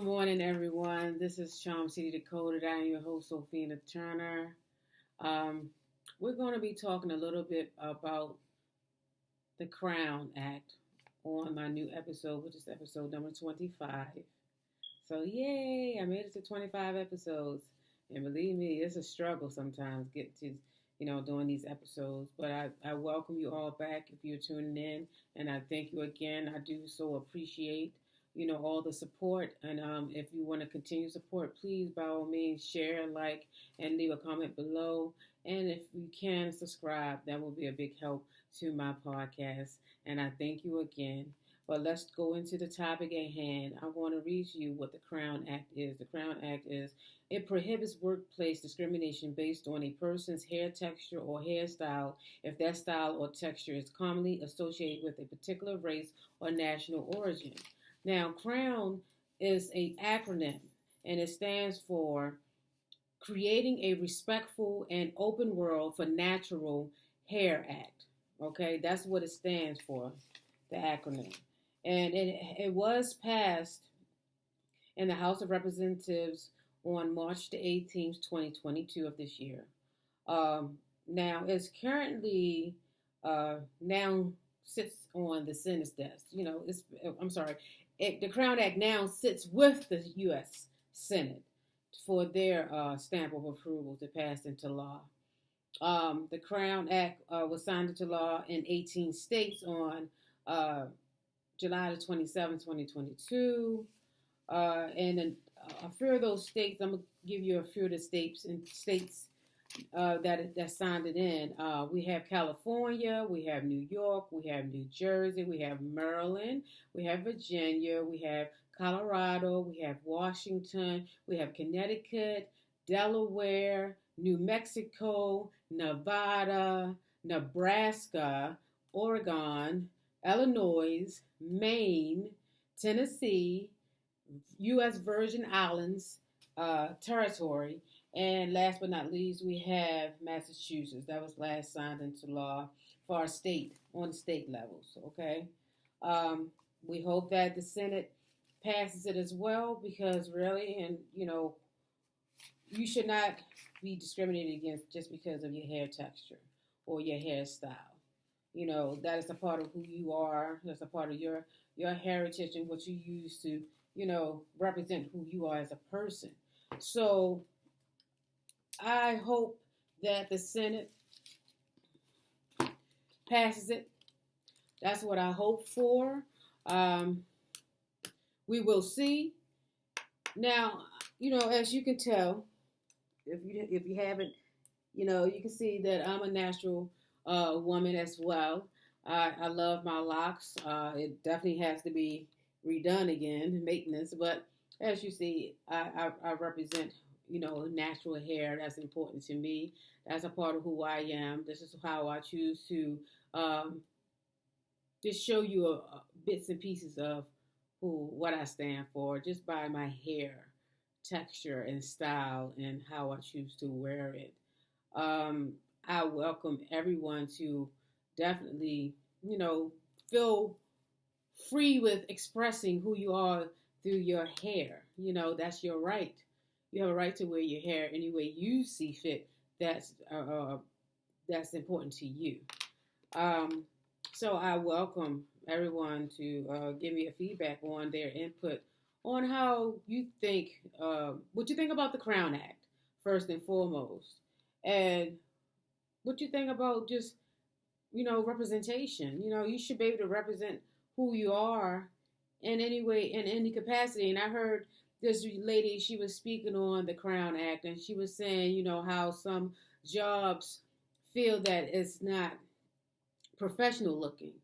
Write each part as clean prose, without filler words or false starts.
Good morning, everyone. This is Charm City Decoded. I am your host, Sophia Turner. Um, we're going to be talking a little bit about the Crown Act on my new episode, which is episode number 25. So, yay, I made it to 25 episodes. And believe me, it's a struggle sometimes get to, doing these episodes. But I welcome you all back if you're tuning in. And I thank you again. I do so appreciate all the support. And if you want to continue support, please, by all means, share, like, and leave a comment below. And if you can, subscribe. That will be a big help to my podcast. And I thank you again. But let's go into the topic at hand. I want to read you what the Crown Act is. The Crown Act is, it prohibits workplace discrimination based on a person's hair texture or hairstyle if that style or texture is commonly associated with a particular race or national origin. Now, CROWN is an acronym, and it stands for Creating a Respectful and Open World for Natural Hair Act. Okay, that's what it stands for, the acronym. And it was passed in the House of Representatives on March the 18th, 2022 of this year. Now, it's currently now sits on the Senate's desk. The Crown Act now sits with the U.S. Senate for their stamp of approval to pass into law. The Crown Act was signed into law in 18 states on July the 27th, 2022. And in a few of those states, I'm going to give you a few of the states that signed it in. We have California, we have New York, we have New Jersey, we have Maryland, we have Virginia, we have Colorado, we have Washington, we have Connecticut, Delaware, New Mexico, Nevada, Nebraska, Oregon, Illinois, Maine, Tennessee, U.S. Virgin Islands territory, and last but not least, we have Massachusetts. That was last signed into law for our state, on the state levels, okay? We hope that the Senate passes it as well because really, you should not be discriminated against just because of your hair texture or your hairstyle. That is a part of who you are. That's a part of your heritage and what you use to, represent who you are as a person. So I hope that the Senate passes it. That's what I hope for. We will see. Now, as you can tell, if you haven't, you can see that I'm a natural woman as well. I love my locks. It definitely has to be redone again, maintenance. But as you see, I represent, natural hair. That's important to me. That's a part of who I am. This is how I choose to just show you bits and pieces of what I stand for, just by my hair texture and style and how I choose to wear it. I welcome everyone to definitely, feel free with expressing who you are through your hair. That's your right. You have a right to wear your hair any way you see fit. That's important to you. So I welcome everyone to give me a feedback on their input on how you think, what you think about the Crown Act, first and foremost, and what you think about just, representation. You should be able to represent who you are in any way, in any capacity. And I heard this lady, she was speaking on the Crown Act, and she was saying, how some jobs feel that it's not professional looking.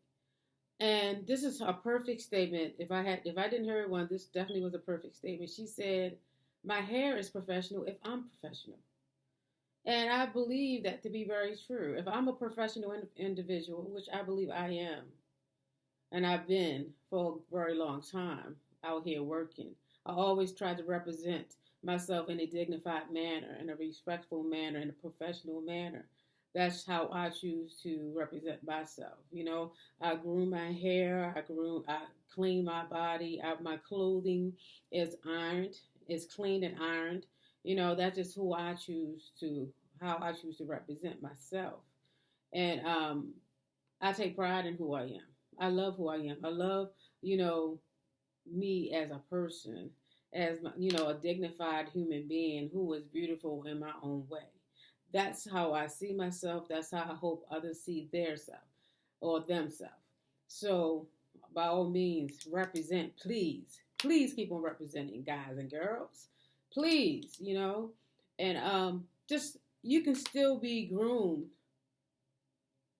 And this is a perfect statement. If I didn't hear one, this definitely was a perfect statement. She said, "My hair is professional if I'm professional." And I believe that to be very true. If I'm a professional individual, which I believe I am, and I've been for a very long time out here working, I always try to represent myself in a dignified manner, in a respectful manner, in a professional manner. That's how I choose to represent myself. I groom my hair, I clean my body, my clothing is ironed, is cleaned and ironed. That's just how I choose to represent myself. And I take pride in who I am. I love who I am. I love, you know, me as a person, as a dignified human being who is beautiful in my own way. That's how I see myself. That's how I hope others see their self or themselves. So, by all means, represent, please. Please keep on representing, guys and girls. Please, and just you can still be groomed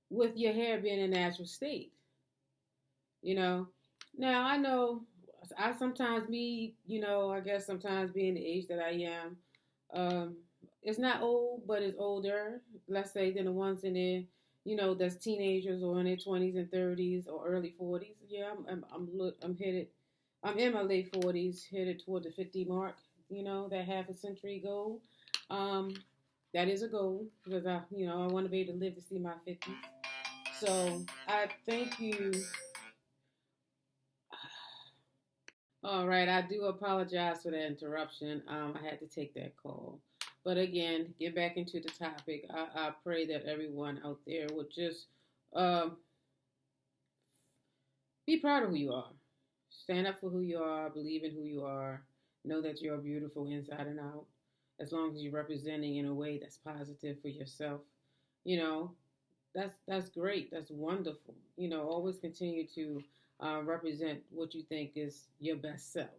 with your hair being in a natural state. you know. Now I know I sometimes I guess sometimes being the age that I am, it's not old, but it's older, let's say, than the ones in their, that's teenagers or in their 20s and 30s or early 40s. Yeah, I'm headed, I'm in my late 40s, headed toward the 50 mark, that half a century goal. Um, that is a goal because I want to be able to live to see my 50s. So I thank you. All right, I do apologize for that interruption. I had to take that call. But again, get back into the topic. I pray that everyone out there would just um, be proud of who you are. Stand up for who you are, believe in who you are, know that you're beautiful inside and out, as long as you're representing in a way that's positive for yourself. You know, that's great. That's wonderful. Always continue to represent what you think is your best self,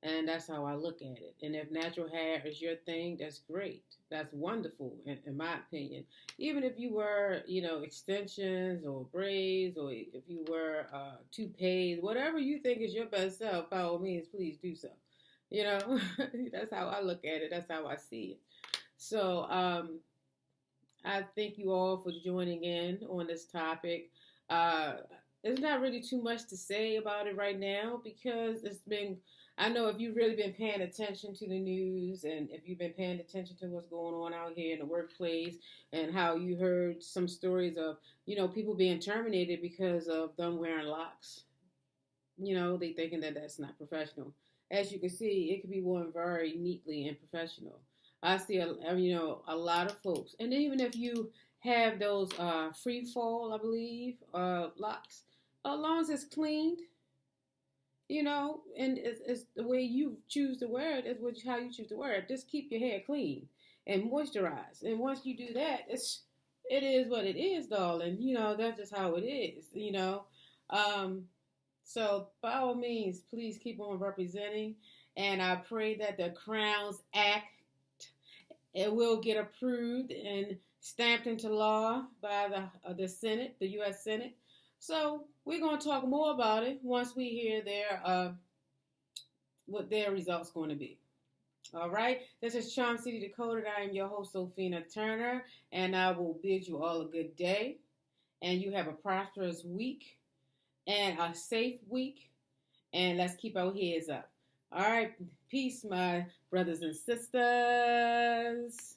and that's how I look at it. And if natural hair is your thing, that's great. That's wonderful, in my opinion. Even if you were, extensions or braids, or if you were toupees, whatever you think is your best self, by all means, please do so. You know, that's how I look at it. That's how I see it. So, I thank you all for joining in on this topic. Uh, there's not really too much to say about it right now because I know if you've really been paying attention to the news and if you've been paying attention to what's going on out here in the workplace and how you heard some stories of, people being terminated because of them wearing locks. They thinking that that's not professional. As you can see, it can be worn very neatly and professional. I see a lot of folks, and even if you have those free fall, I believe, locks, as long as it's cleaned, and it's the way you choose to wear it is how you choose to wear it. Just keep your hair clean and moisturized, and once you do that, it is what it is, darling. That's just how it is. Um, so, by all means, please keep on representing. And I pray that the Crown's Act it will get approved and stamped into law by the Senate, the U.S. Senate. So we're going to talk more about it once we hear what their results going to be. All right. This is Charm City Decoded. I am your host, Sophina Turner, and I will bid you all a good day. And you have a prosperous week and a safe week, and let's keep our heads up. All right, peace, my brothers and sisters.